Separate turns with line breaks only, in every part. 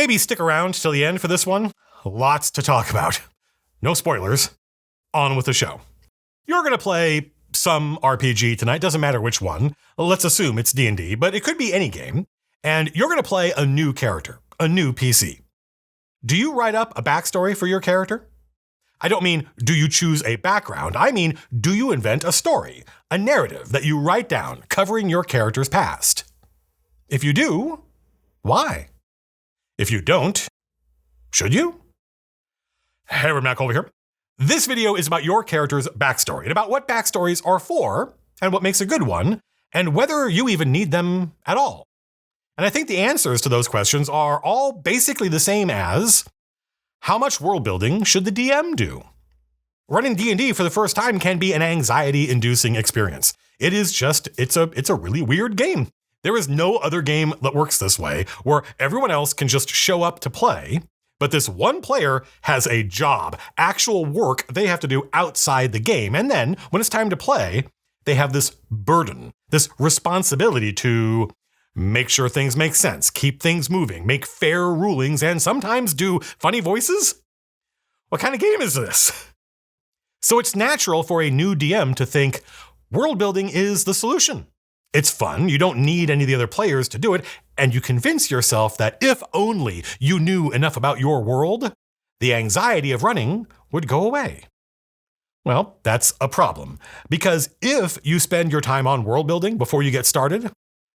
Maybe stick around till the end for this one. Lots to talk about. No spoilers. On with the show. You're going to play some RPG tonight. Doesn't matter which one. Let's assume it's D&D, but it could be any game. And you're going to play a new character, a new PC. Do you write up a backstory for your character? I don't mean, do you choose a background? I mean, do you invent a story, a narrative that you write down covering your character's past? If you do, why? If you don't, should you? Hey, everyone, Matt Colby here. This video is about your character's backstory and about what backstories are for and what makes a good one and whether you even need them at all. And I think the answers to those questions are all basically the same as, how much world building should the DM do? Running D&D for the first time can be an anxiety-inducing experience. It's a really weird game. There is no other game that works this way, where everyone else can just show up to play, but this one player has a job, actual work they have to do outside the game. And then when it's time to play, they have this burden, this responsibility to make sure things make sense, keep things moving, make fair rulings, and sometimes do funny voices? What kind of game is this? So it's natural for a new DM to think world building is the solution. It's fun, you don't need any of the other players to do it, and you convince yourself that if only you knew enough about your world, the anxiety of running would go away. Well, that's a problem, because if you spend your time on world building before you get started,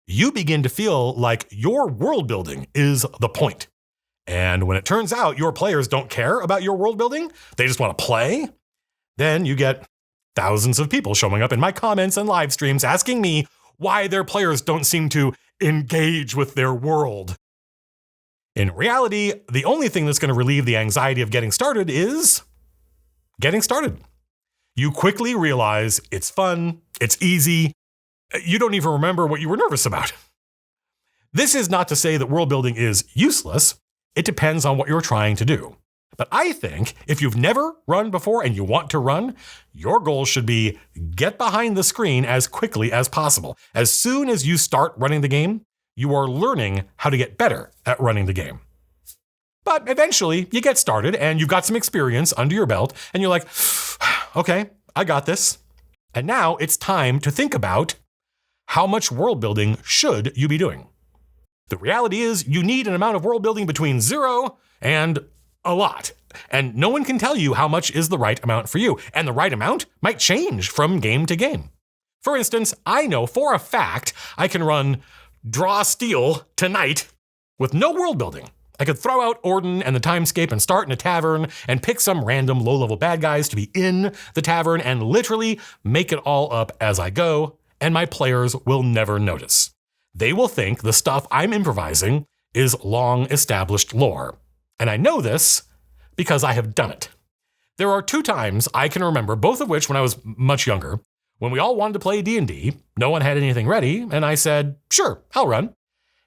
you begin to feel like your world building is the point. And when it turns out your players don't care about your world building, they just want to play, then you get thousands of people showing up in my comments and live streams asking me why their players don't seem to engage with their world. In reality, the only thing that's going to relieve the anxiety of getting started is getting started. You quickly realize it's fun, it's easy, you don't even remember what you were nervous about. This is not to say that world building is useless. It depends on what you're trying to do. But I think if you've never run before and you want to run, your goal should be get behind the screen as quickly as possible. As soon as you start running the game, you are learning how to get better at running the game. But eventually you get started and you've got some experience under your belt and you're like, okay, I got this. And now it's time to think about how much world building should you be doing? The reality is you need an amount of world building between 0 and a lot. And no one can tell you how much is the right amount for you. And the right amount might change from game to game. For instance, I know for a fact I can run Draw Steel tonight with no world building. I could throw out Orden and the Timescape and start in a tavern and pick some random low-level bad guys to be in the tavern and literally make it all up as I go. And my players will never notice. They will think the stuff I'm improvising is long established lore. And I know this because I have done it. There are 2 times I can remember, both of which when I was much younger, when we all wanted to play D&D, no one had anything ready, and I said, sure, I'll run.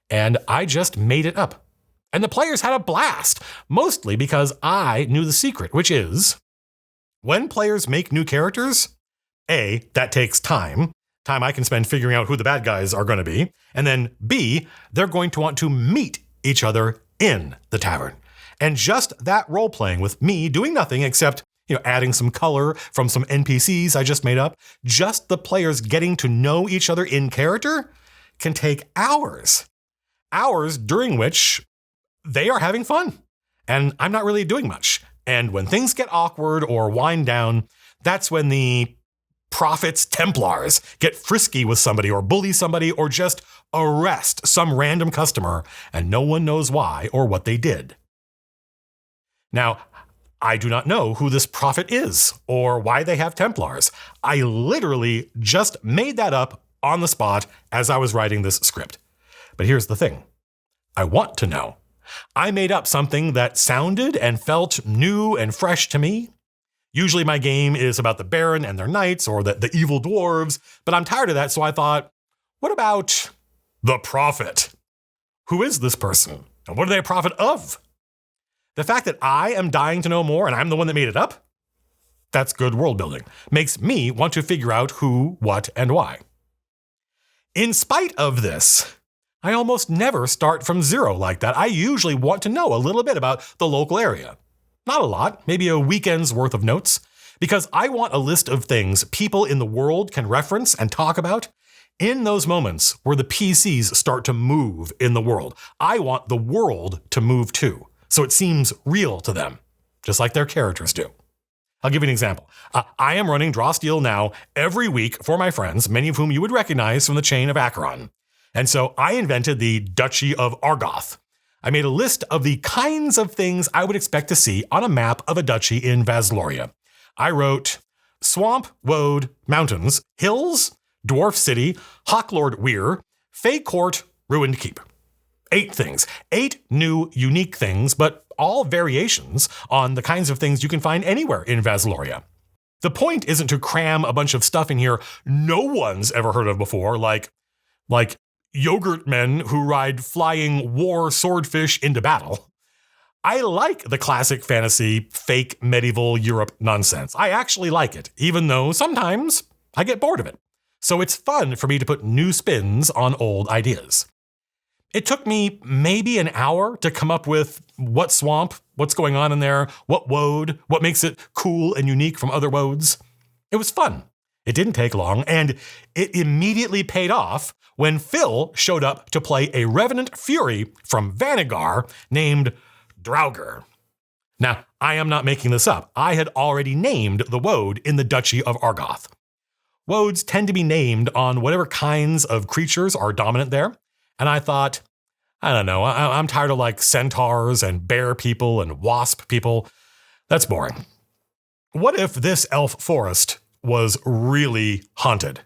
And I just made it up. And the players had a blast, mostly because I knew the secret, which is when players make new characters, A, that takes time I can spend figuring out who the bad guys are going to be. And then B, they're going to want to meet each other in the tavern. And just that role playing with me doing nothing except, adding some color from some NPCs I just made up, just the players getting to know each other in character can take hours. Hours during which they are having fun. And I'm not really doing much. And when things get awkward or wind down, that's when the prophets, Templars get frisky with somebody or bully somebody or just arrest some random customer and no one knows why or what they did. Now, I do not know who this prophet is or why they have Templars. I literally just made that up on the spot as I was writing this script. But here's the thing. I want to know. I made up something that sounded and felt new and fresh to me. Usually my game is about the Baron and their knights or the evil dwarves, but I'm tired of that, so I thought, what about the prophet? Who is this person? And what are they a prophet of? The fact that I am dying to know more and I'm the one that made it up, that's good world building. Makes me want to figure out who, what, and why. In spite of this, I almost never start from zero like that. I usually want to know a little bit about the local area. Not a lot, maybe a weekend's worth of notes, because I want a list of things people in the world can reference and talk about in those moments where the PCs start to move in the world. I want the world to move too, so it seems real to them, just like their characters do. I'll give you an example. I am running Draw Steel now every week for my friends, many of whom you would recognize from the chain of Acheron. And so I invented the Duchy of Argoth. I made a list of the kinds of things I would expect to see on a map of a duchy in Vasloria. I wrote swamp, woad, mountains, hills, dwarf city, Hawklord Weir, Fey Court, ruined keep. 8 things. 8 new, unique things, but all variations on the kinds of things you can find anywhere in Vasloria. The point isn't to cram a bunch of stuff in here no one's ever heard of before, like yogurt men who ride flying war swordfish into battle. I like the classic fantasy, fake medieval Europe nonsense. I actually like it, even though sometimes I get bored of it. So it's fun for me to put new spins on old ideas. It took me maybe an hour to come up with what swamp, what's going on in there, what woad, what makes it cool and unique from other woads. It was fun. It didn't take long, and it immediately paid off when Phil showed up to play a Revenant Fury from Vanagar named Draugr. Now, I am not making this up. I had already named the woad in the Duchy of Argoth. Woads tend to be named on whatever kinds of creatures are dominant there. And I thought, I don't know, I'm tired of like centaurs and bear people and wasp people. That's boring. What if this elf forest was really haunted?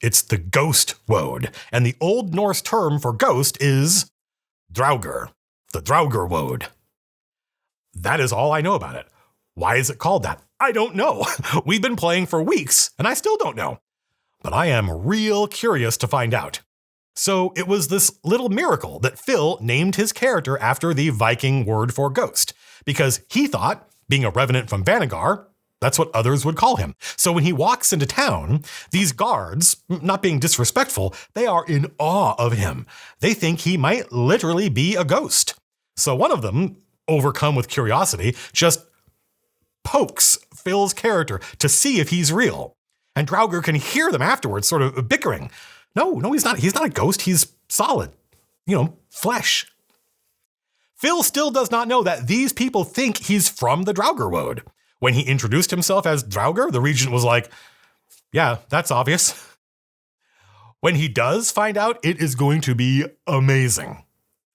It's the ghost woad, and the Old Norse term for ghost is Draugr, the Draugr woad. That is all I know about it. Why is it called that? I don't know. We've been playing for weeks, and I still don't know. But I am real curious to find out. So it was this little miracle that Phil named his character after the Viking word for ghost, because he thought, being a revenant from Vanagar, that's what others would call him. So when he walks into town, these guards, not being disrespectful, they are in awe of him. They think he might literally be a ghost. So one of them, overcome with curiosity, just pokes Phil's character to see if he's real. And Draugr can hear them afterwards sort of bickering. No, he's not. He's not a ghost. He's solid, flesh. Phil still does not know that these people think he's from the Draugr woad. When he introduced himself as Draugr, the regent was like, yeah, that's obvious. When he does find out, it is going to be amazing,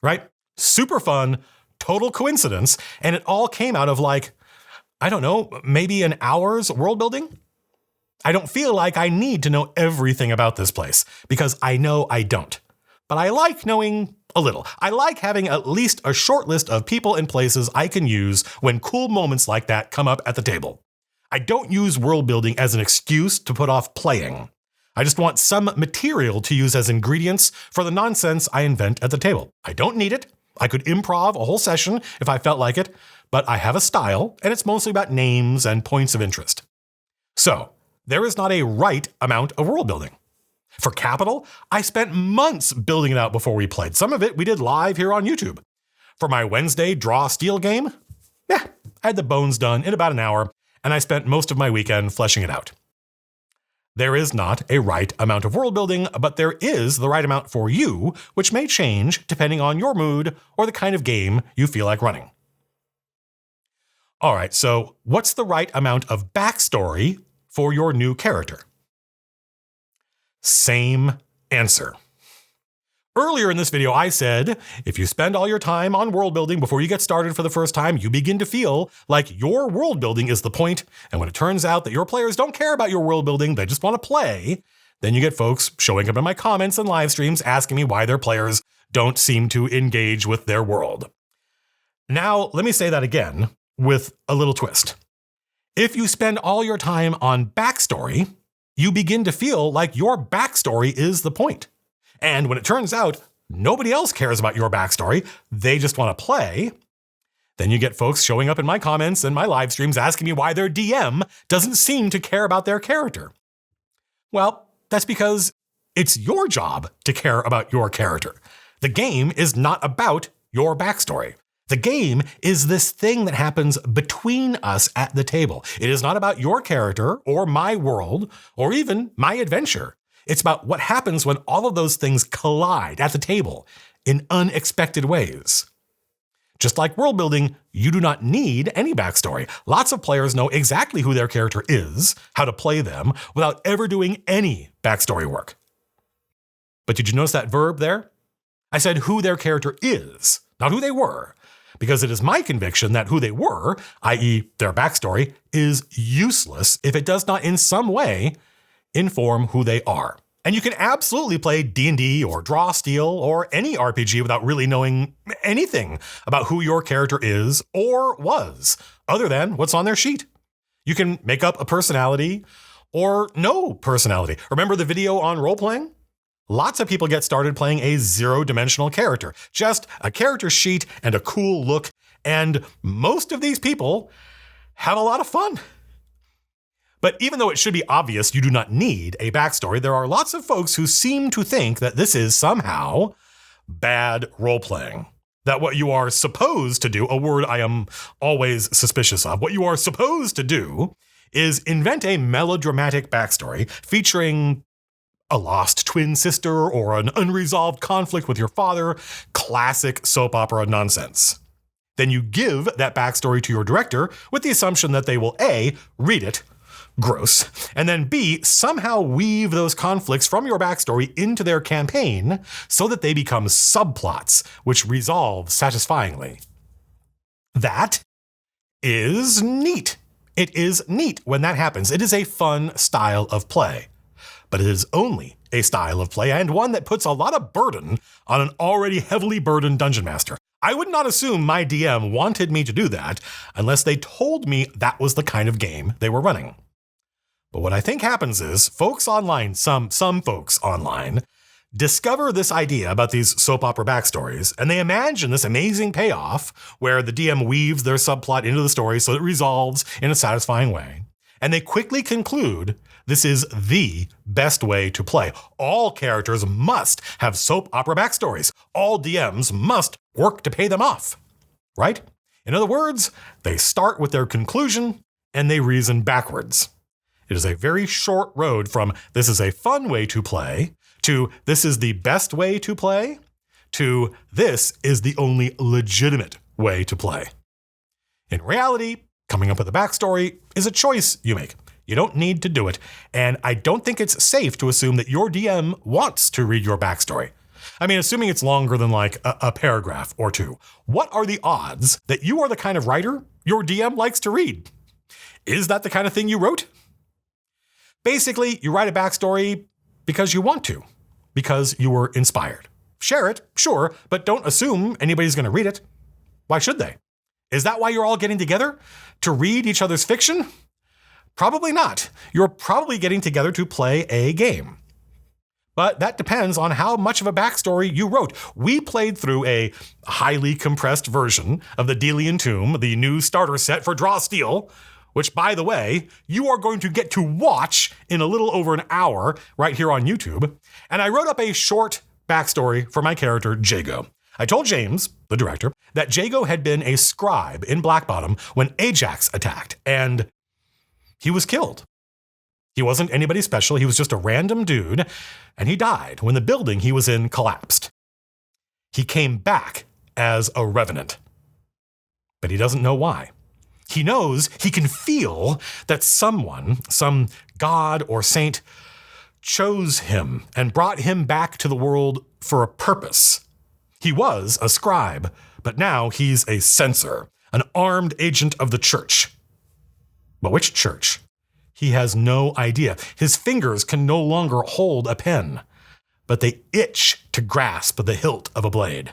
right? Super fun, total coincidence. And it all came out of I don't know, maybe an hour's world building. I don't feel like I need to know everything about this place because I know I don't. But I like knowing a little. I like having at least a short list of people and places I can use when cool moments like that come up at the table. I don't use world building as an excuse to put off playing. I just want some material to use as ingredients for the nonsense I invent at the table. I don't need it. I could improv a whole session if I felt like it, but I have a style, and it's mostly about names and points of interest. So, there is not a right amount of world building. For Capital, I spent months building it out before we played. Some of it we did live here on YouTube. For my Wednesday Draw Steel game, I had the bones done in about an hour, and I spent most of my weekend fleshing it out. There is not a right amount of world building, but there is the right amount for you, which may change depending on your mood or the kind of game you feel like running. All right, so what's the right amount of backstory for your new character? Same answer. Earlier in this video, I said, if you spend all your time on world building before you get started for the first time, you begin to feel like your world building is the point. And when it turns out that your players don't care about your world building, they just want to play, then you get folks showing up in my comments and live streams asking me why their players don't seem to engage with their world. Now, let me say that again with a little twist. If you spend all your time on backstory, you begin to feel like your backstory is the point. And when it turns out nobody else cares about your backstory, they just want to play, then you get folks showing up in my comments and my live streams asking me why their DM doesn't seem to care about their character. Well, that's because It's your job to care about your character. The game is not about your backstory. The game is this thing that happens between us at the table. It is not about your character or my world or even my adventure. It's about what happens when all of those things collide at the table in unexpected ways. Just like world building, you do not need any backstory. Lots of players know exactly who their character is, how to play them, without ever doing any backstory work. But did you notice that verb there? I said who their character is, not who they were, because it is my conviction that who they were, i.e. their backstory, is useless if it does not in some way inform who they are. And you can absolutely play D&D or Draw Steel or any RPG without really knowing anything about who your character is or was, other than what's on their sheet. You can make up a personality or no personality. Remember the video on role-playing? Lots of people get started playing a zero-dimensional character, just a character sheet and a cool look, and most of these people have a lot of fun. But even though it should be obvious you do not need a backstory, there are lots of folks who seem to think that this is somehow bad role-playing. That what you are supposed to do, a word I am always suspicious of, what you are supposed to do is invent a melodramatic backstory featuring a lost twin sister or an unresolved conflict with your father, classic soap opera nonsense. Then you give that backstory to your director with the assumption that they will A, read it, gross, and then B, somehow weave those conflicts from your backstory into their campaign so that they become subplots, which resolve satisfyingly. That is neat. It is neat when that happens. It is a fun style of play. But it is only a style of play and one that puts a lot of burden on an already heavily burdened dungeon master. I would not assume my DM wanted me to do that unless they told me that was the kind of game they were running. But what I think happens is folks online, some folks online, discover this idea about these soap opera backstories, and they imagine this amazing payoff where the DM weaves their subplot into the story so it resolves in a satisfying way. And they quickly conclude this is the best way to play. All characters must have soap opera backstories. All DMs must work to pay them off, right? In other words, they start with their conclusion and they reason backwards. It is a very short road from this is a fun way to play to this is the best way to play to this is the only legitimate way to play. In reality, coming up with a backstory is a choice you make. You don't need to do it, and I don't think it's safe to assume that your DM wants to read your backstory. I mean, assuming it's longer than like a paragraph or two. What are the odds that you are the kind of writer your DM likes to read? Is that the kind of thing you wrote? Basically, you write a backstory because you want to, because you were inspired. Share it, sure, but don't assume anybody's going to read it. Why should they? Is that why you're all getting together? To read each other's fiction? Probably not. You're probably getting together to play a game. But that depends on how much of a backstory you wrote. We played through a highly compressed version of the Delian Tomb, the new starter set for Draw Steel, which, by the way, you are going to get to watch in a little over an hour right here on YouTube. And I wrote up a short backstory for my character, Jago. I told James, the director, that Jago had been a scribe in Black Bottom when Ajax attacked, and he was killed. He wasn't anybody special. He was just a random dude, and he died when the building he was in collapsed. He came back as a revenant, but he doesn't know why. He knows, he can feel that someone, some god or saint, chose him and brought him back to the world for a purpose. He was a scribe, but now he's a censor, an armed agent of the church. But which church? He has no idea. His fingers can no longer hold a pen, but they itch to grasp the hilt of a blade.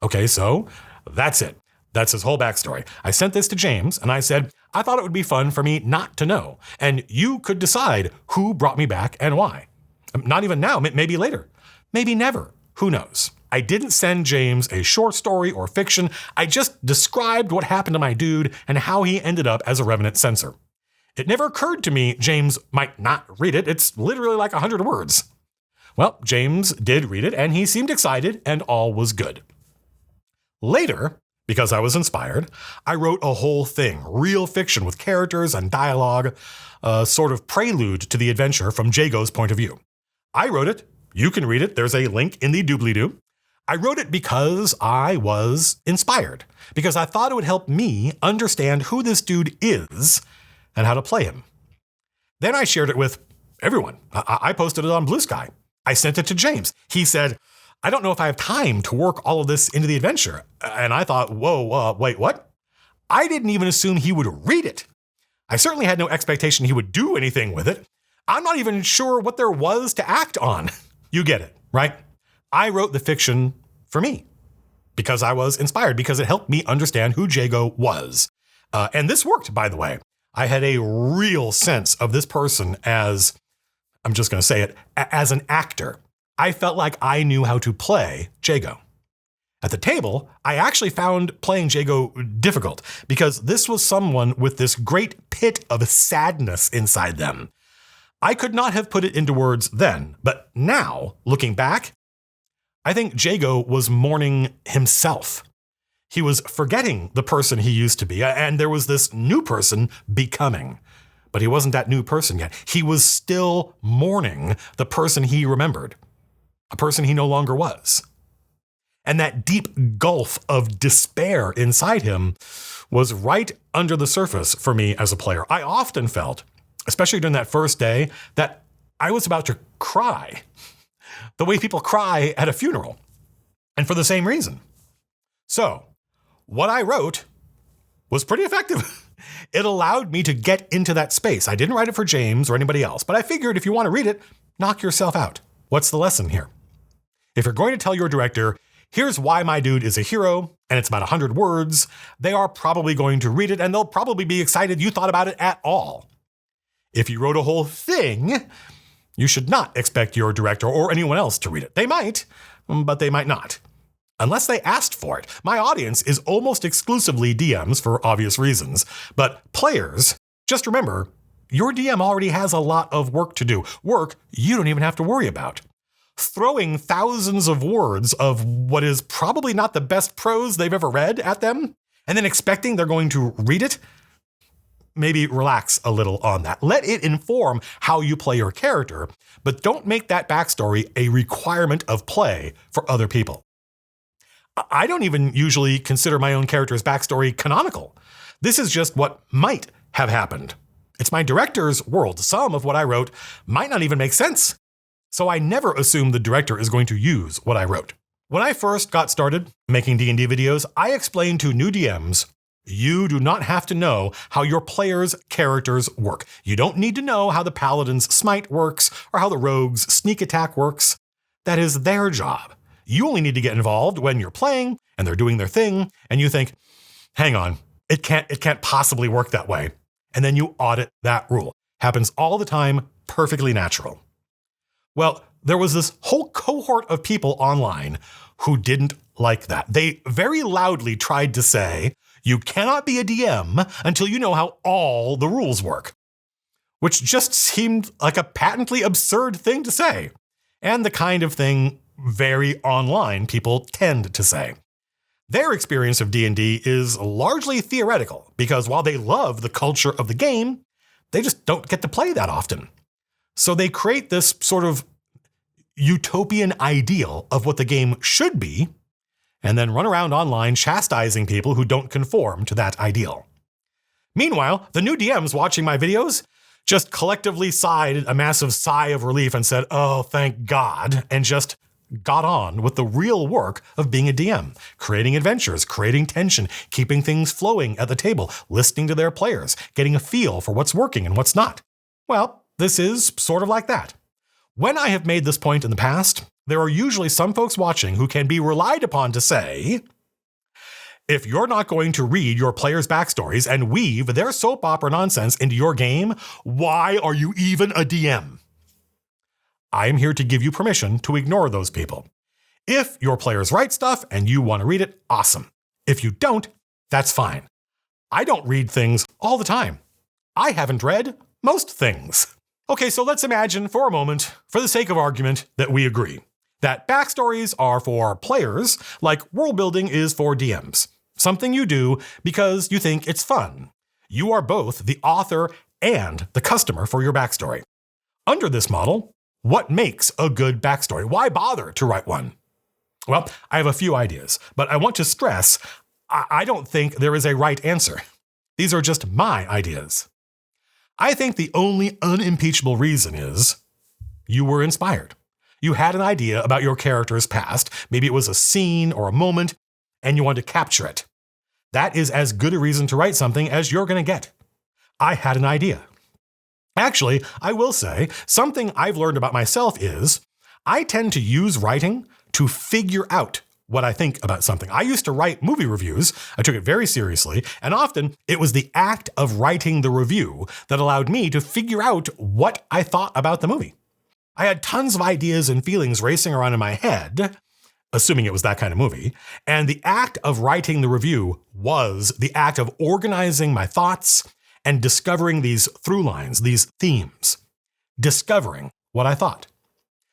Okay, so that's it. That's his whole backstory. I sent this to James and I said, I thought it would be fun for me not to know. And you could decide who brought me back and why. Not even now, maybe later, maybe never. Who knows? I didn't send James a short story or fiction. I just described what happened to my dude and how he ended up as a revenant censor. It never occurred to me James might not read it. It's literally like 100 words. Well, James did read it, and he seemed excited, and all was good. Later, because I was inspired, I wrote a whole thing, real fiction with characters and dialogue, a sort of prelude to the adventure from Jago's point of view. I wrote it. You can read it. There's a link in the doobly-doo. I wrote it because I was inspired, because I thought it would help me understand who this dude is and how to play him. Then I shared it with everyone. I posted it on Blue Sky. I sent it to James. He said, I don't know if I have time to work all of this into the adventure. And I thought, wait, what? I didn't even assume he would read it. I certainly had no expectation he would do anything with it. I'm not even sure what there was to act on. You get it, right? I wrote the fiction for me because I was inspired, because it helped me understand who Jago was. And this worked, by the way. I had a real sense of this person as, I'm just going to say it, as an actor. I felt like I knew how to play Jago. At the table, I actually found playing Jago difficult because this was someone with this great pit of sadness inside them. I could not have put it into words then, but now, looking back, I think Jago was mourning himself. He was forgetting the person he used to be, and there was this new person becoming. But he wasn't that new person yet. He was still mourning the person he remembered, a person he no longer was. And that deep gulf of despair inside him was right under the surface for me as a player. I often felt, especially during that first day, that I was about to cry, the way people cry at a funeral, and for the same reason. So, what I wrote was pretty effective. It allowed me to get into that space. I didn't write it for James or anybody else, but I figured if you want to read it, knock yourself out. What's the lesson here? If you're going to tell your director, here's why my dude is a hero, and it's about 100 words, they are probably going to read it, and they'll probably be excited you thought about it at all. If you wrote a whole thing, you should not expect your director or anyone else to read it. They might, but they might not. Unless they asked for it. My audience is almost exclusively DMs for obvious reasons, but players, just remember, your DM already has a lot of work to do. Work you don't even have to worry about. Throwing thousands of words of what is probably not the best prose they've ever read at them, and then expecting they're going to read it, maybe relax a little on that. Let it inform how you play your character, but don't make that backstory a requirement of play for other people. I don't even usually consider my own character's backstory canonical. This is just what might have happened. It's my director's world. Some of what I wrote might not even make sense. So I never assume the director is going to use what I wrote. When I first got started making D&D videos, I explained to new DMs, you do not have to know how your players' characters work. You don't need to know how the paladin's smite works or how the rogue's sneak attack works. That is their job. You only need to get involved when you're playing and they're doing their thing and you think, hang on, it can't possibly work that way. And then you audit that rule. Happens all the time, perfectly natural. Well, there was this whole cohort of people online who didn't like that. They very loudly tried to say, you cannot be a DM until you know how all the rules work, which just seemed like a patently absurd thing to say, and the kind of thing very online people tend to say. Their experience of D&D is largely theoretical because while they love the culture of the game, they just don't get to play that often. So they create this sort of utopian ideal of what the game should be, and then run around online chastising people who don't conform to that ideal. Meanwhile, the new DMs watching my videos just collectively sighed a massive sigh of relief and said, oh, thank God, and just got on with the real work of being a DM, creating adventures, creating tension, keeping things flowing at the table, listening to their players, getting a feel for what's working and what's not. Well, this is sort of like that. When I have made this point in the past, there are usually some folks watching who can be relied upon to say, if you're not going to read your players' backstories and weave their soap opera nonsense into your game, why are you even a DM? I am here to give you permission to ignore those people. If your players write stuff and you want to read it, awesome. If you don't, that's fine. I don't read things all the time. I haven't read most things. Okay, so let's imagine for a moment, for the sake of argument, that we agree that backstories are for players like world building is for DMs. Something you do because you think it's fun. You are both the author and the customer for your backstory. Under this model, what makes a good backstory? Why bother to write one? Well, I have a few ideas, but I want to stress I don't think there is a right answer. These are just my ideas. I think the only unimpeachable reason is you were inspired. You had an idea about your character's past. Maybe it was a scene or a moment, and you wanted to capture it. That is as good a reason to write something as you're going to get. I had an idea. Actually, I will say, something I've learned about myself is I tend to use writing to figure out what I think about something. I used to write movie reviews. I took it very seriously, and often it was the act of writing the review that allowed me to figure out what I thought about the movie. I had tons of ideas and feelings racing around in my head, assuming it was that kind of movie, and the act of writing the review was the act of organizing my thoughts and discovering these through lines, these themes, discovering what I thought.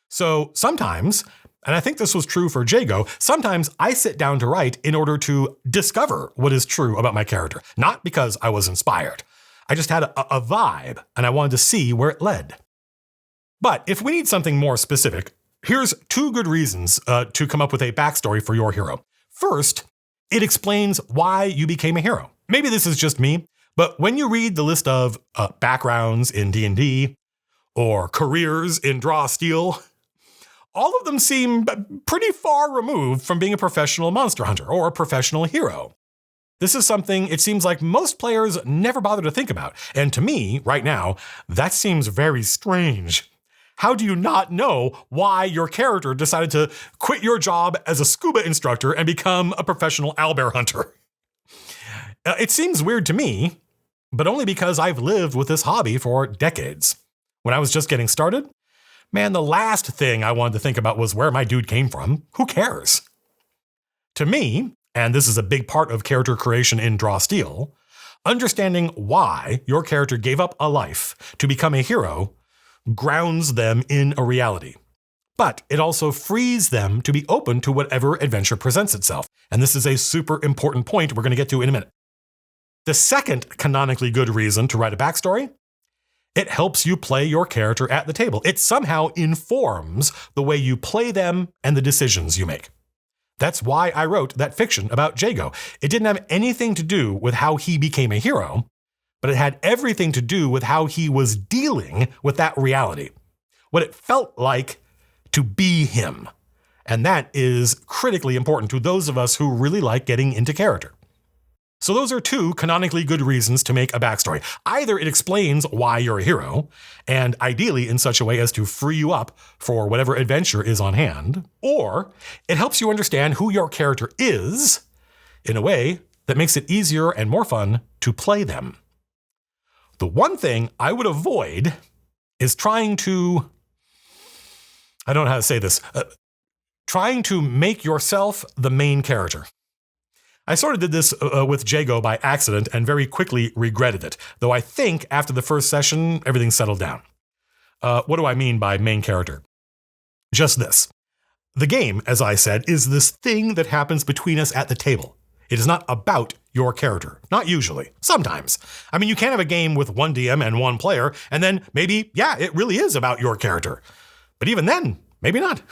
So sometimes, and I think this was true for Jago, sometimes I sit down to write in order to discover what is true about my character, not because I was inspired. I just had a vibe and I wanted to see where it led. But if we need something more specific, here's 2 good reasons to come up with a backstory for your hero. First, it explains why you became a hero. Maybe this is just me, but when you read the list of backgrounds in D&D or careers in Draw Steel, all of them seem pretty far removed from being a professional monster hunter or a professional hero. This is something it seems like most players never bother to think about. And to me, right now, that seems very strange. How do you not know why your character decided to quit your job as a scuba instructor and become a professional owlbear hunter? It seems weird to me, but only because I've lived with this hobby for decades. When I was just getting started, man, the last thing I wanted to think about was where my dude came from. Who cares? To me, and this is a big part of character creation in Draw Steel, understanding why your character gave up a life to become a hero grounds them in a reality. But it also frees them to be open to whatever adventure presents itself. And this is a super important point we're going to get to in a minute. The second canonically good reason to write a backstory, it helps you play your character at the table. It somehow informs the way you play them and the decisions you make. That's why I wrote that fiction about Jago. It didn't have anything to do with how he became a hero, but it had everything to do with how he was dealing with that reality, what it felt like to be him. And that is critically important to those of us who really like getting into character. So those are 2 canonically good reasons to make a backstory. Either it explains why you're a hero, and ideally in such a way as to free you up for whatever adventure is on hand, or it helps you understand who your character is in a way that makes it easier and more fun to play them. The one thing I would avoid is trying to, I don't know how to say this, trying to make yourself the main character. I sort of did this with Jago by accident and very quickly regretted it, though I think after the first session, everything settled down. What do I mean by main character? Just this. The game, as I said, is this thing that happens between us at the table. It is not about your character. Not usually. Sometimes. I mean, you can have a game with 1 DM and 1 player, and then maybe, yeah, it really is about your character. But even then, maybe not.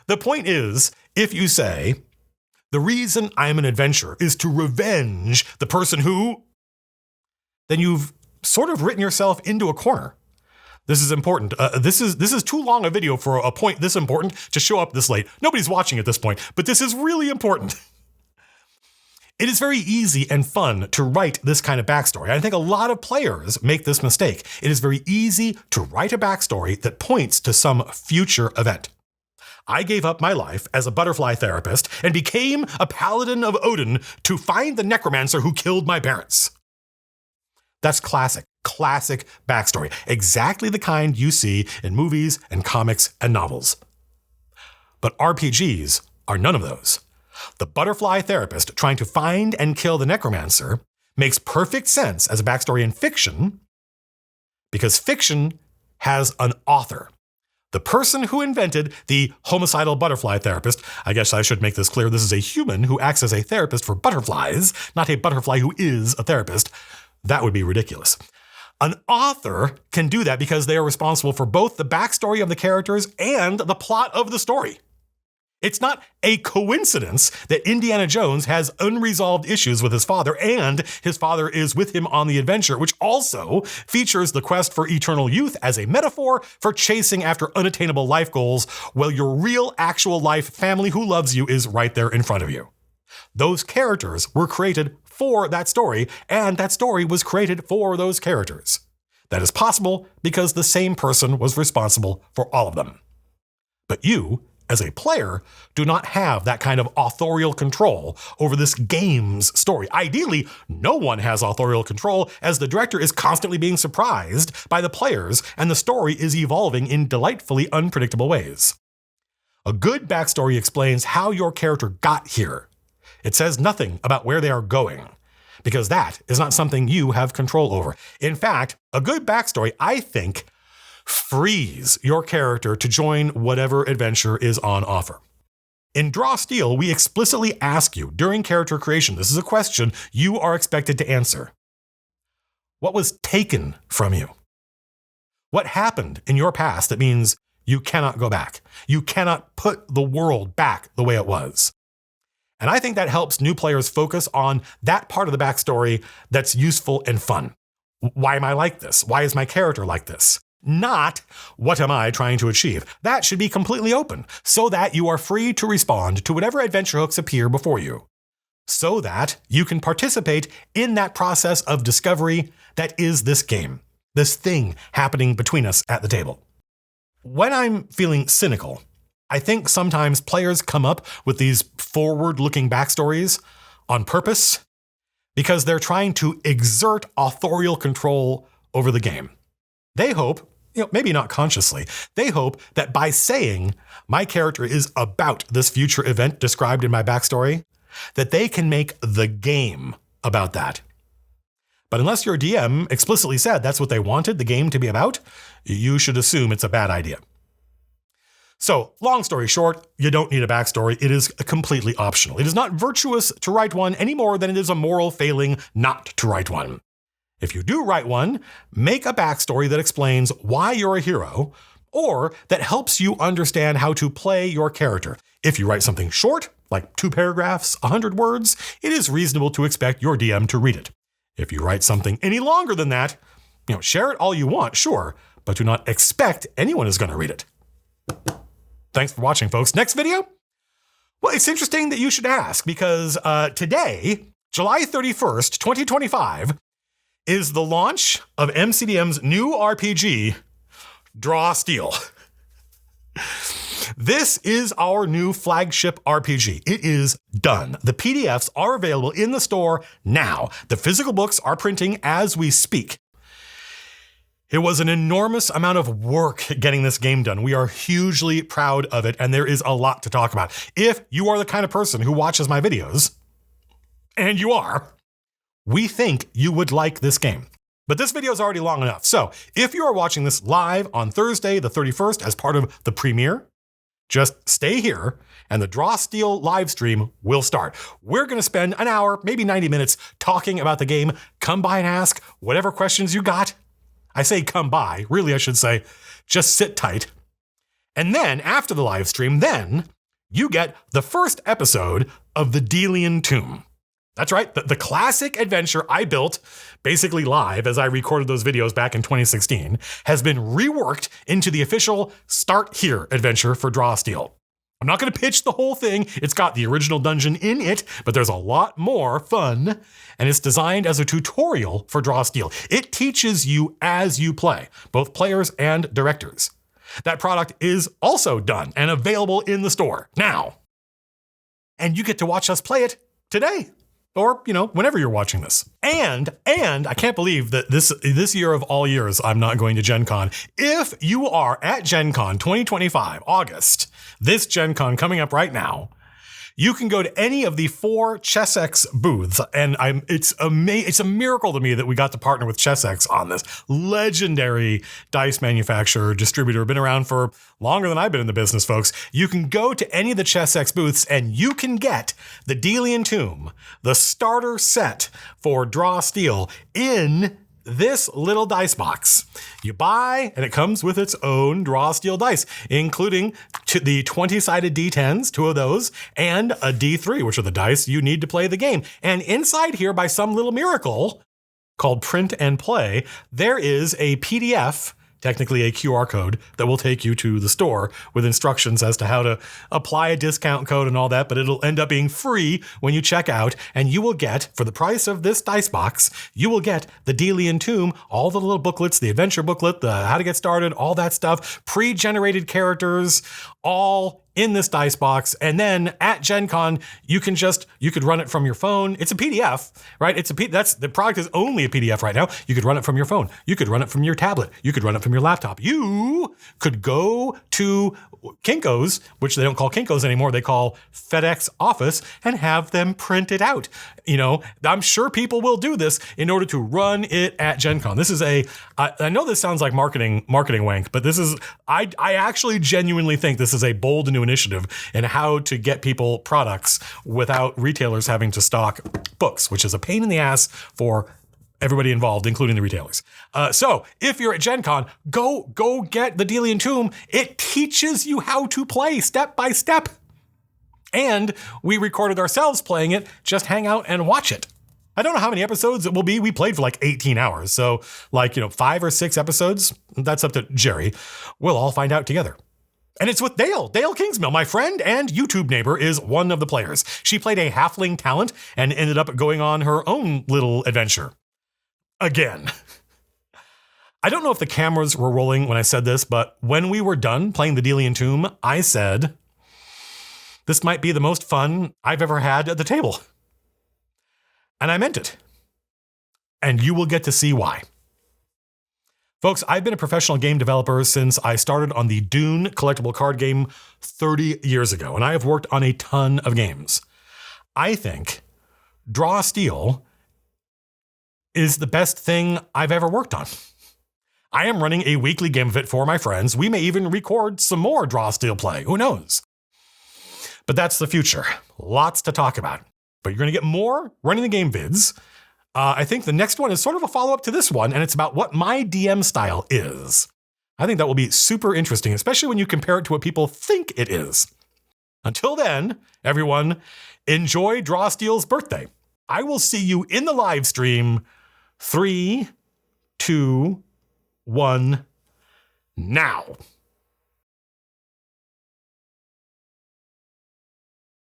The point is, if you say, the reason I am an adventurer is to revenge the person who, then you've sort of written yourself into a corner. This is important. This is too long a video for a point this important to show up this late. Nobody's watching at this point, but this is really important. It is very easy and fun to write this kind of backstory. I think a lot of players make this mistake. It is very easy to write a backstory that points to some future event. I gave up my life as a butterfly therapist and became a paladin of Odin to find the necromancer who killed my parents. That's classic backstory. Exactly the kind you see in movies and comics and novels. But RPGs are none of those. The butterfly therapist trying to find and kill the necromancer makes perfect sense as a backstory in fiction because fiction has an author. The person who invented the homicidal butterfly therapist, I guess I should make this clear, this is a human who acts as a therapist for butterflies, not a butterfly who is a therapist. That would be ridiculous. An author can do that because they are responsible for both the backstory of the characters and the plot of the story. It's not a coincidence that Indiana Jones has unresolved issues with his father, and his father is with him on the adventure, which also features the quest for eternal youth as a metaphor for chasing after unattainable life goals, while your real, actual life family who loves you is right there in front of you. Those characters were created for that story, and that story was created for those characters. That is possible because the same person was responsible for all of them. But you, as a player, do not have that kind of authorial control over this game's story. Ideally, no one has authorial control, as the director is constantly being surprised by the players and the story is evolving in delightfully unpredictable ways. A good backstory explains how your character got here. It says nothing about where they are going, because that is not something you have control over. In fact, a good backstory, I think, frees your character to join whatever adventure is on offer. In Draw Steel, we explicitly ask you during character creation, this is a question you are expected to answer. What was taken from you? What happened in your past that means you cannot go back? You cannot put the world back the way it was. And I think that helps new players focus on that part of the backstory that's useful and fun. Why am I like this? Why is my character like this? Not what am I trying to achieve? That should be completely open so that you are free to respond to whatever adventure hooks appear before you, so that you can participate in that process of discovery that is this game, this thing happening between us at the table. When I'm feeling cynical, I think sometimes players come up with these forward-looking backstories on purpose because they're trying to exert authorial control over the game. They hope, maybe not consciously, they hope that by saying my character is about this future event described in my backstory, that they can make the game about that. But unless your DM explicitly said that's what they wanted the game to be about, you should assume it's a bad idea. So, long story short, you don't need a backstory. It is completely optional. It is not virtuous to write one any more than it is a moral failing not to write one. If you do write one, make a backstory that explains why you're a hero, or that helps you understand how to play your character. If you write something short, like 2 paragraphs, 100 words, it is reasonable to expect your DM to read it. If you write something any longer than that, share it all you want, sure, but do not expect anyone is going to read it. Thanks for watching, folks. Next video? Well, it's interesting that you should ask because today, July 31st, 2025, is the launch of MCDM's new RPG, Draw Steel. This is our new flagship RPG. It is done. The PDFs are available in the store now. The physical books are printing as we speak. It was an enormous amount of work getting this game done. We are hugely proud of it, and there is a lot to talk about. If you are the kind of person who watches my videos, and you are, we think you would like this game. But this video is already long enough. So if you are watching this live on Thursday, the 31st, as part of the premiere, just stay here and the Draw Steel live stream will start. We're going to spend an hour, maybe 90 minutes talking about the game. Come by and ask whatever questions you got. I say come by, really I should say, just sit tight. And then after the live stream, then you get the first episode of the Delian Tomb. That's right, the classic adventure I built, basically live as I recorded those videos back in 2016, has been reworked into the official Start Here adventure for Draw Steel. I'm not going to pitch the whole thing. It's got the original dungeon in it, but there's a lot more fun, and it's designed as a tutorial for Draw Steel. It teaches you as you play, both players and directors. That product is also done and available in the store now. And you get to watch us play it today. Or, whenever you're watching this. And I can't believe that this year of all years, I'm not going to Gen Con. If you are at Gen Con 2025, August, this Gen Con coming up right now, You can go to any of the 4 ChessX booths, and it's a miracle to me that we got to partner with ChessX on this. Legendary dice manufacturer, distributor, been around for longer than I've been in the business, folks. You can go to any of the ChessX booths and you can get the Delian Tomb, the starter set for Draw Steel, in this little dice box. You buy, and it comes with its own Draw Steel dice, including the 20-sided D10s, 2 of those, and a D3, which are the dice you need to play the game. And inside here, by some little miracle called Print and Play, there is a PDF, technically a QR code, that will take you to the store with instructions as to how to apply a discount code and all that, but it'll end up being free when you check out, and you will get, for the price of this dice box, you will get the Delian Tomb, all the little booklets, the adventure booklet, the how to get started, all that stuff, pre-generated characters, all in this dice box. And then at Gen Con, you could run it from your phone. It's a PDF, right? The product is only a PDF right now. You could run it from your phone. You could run it from your tablet. You could run it from your laptop. You could go to Kinko's, which they don't call Kinko's anymore. They call FedEx Office, and have them print it out. I'm sure people will do this in order to run it at Gen Con. This is I know this sounds like marketing wank, but I actually genuinely think this is a bold new initiative in how to get people products without retailers having to stock books, which is a pain in the ass for everybody involved, including the retailers. So if you're at Gen Con, go get the Delian Tomb. It teaches you how to play step by step. And we recorded ourselves playing it. Just hang out and watch it. I don't know how many episodes it will be. We played for like 18 hours. So 5 or 6 episodes. That's up to Jerry. We'll all find out together. And it's with Dale Kingsmill, my friend and YouTube neighbor, is one of the players. She played a halfling talent and ended up going on her own little adventure. Again. I don't know if the cameras were rolling when I said this, but when we were done playing the Delian Tomb, I said, this might be the most fun I've ever had at the table. And I meant it. And you will get to see why. Folks, I've been a professional game developer since I started on the Dune collectible card game 30 years ago, and I have worked on a ton of games. I think Draw Steel is the best thing I've ever worked on. I am running a weekly game of it for my friends. We may even record some more Draw Steel play. Who knows? But that's the future. Lots to talk about. But you're going to get more running the game vids. I think the next one is sort of a follow-up to this one, and it's about what my DM style is. I think that will be super interesting, especially when you compare it to what people think it is. Until then, everyone, enjoy Draw Steel's birthday. I will see you in the live stream. 3, 2, 1, now.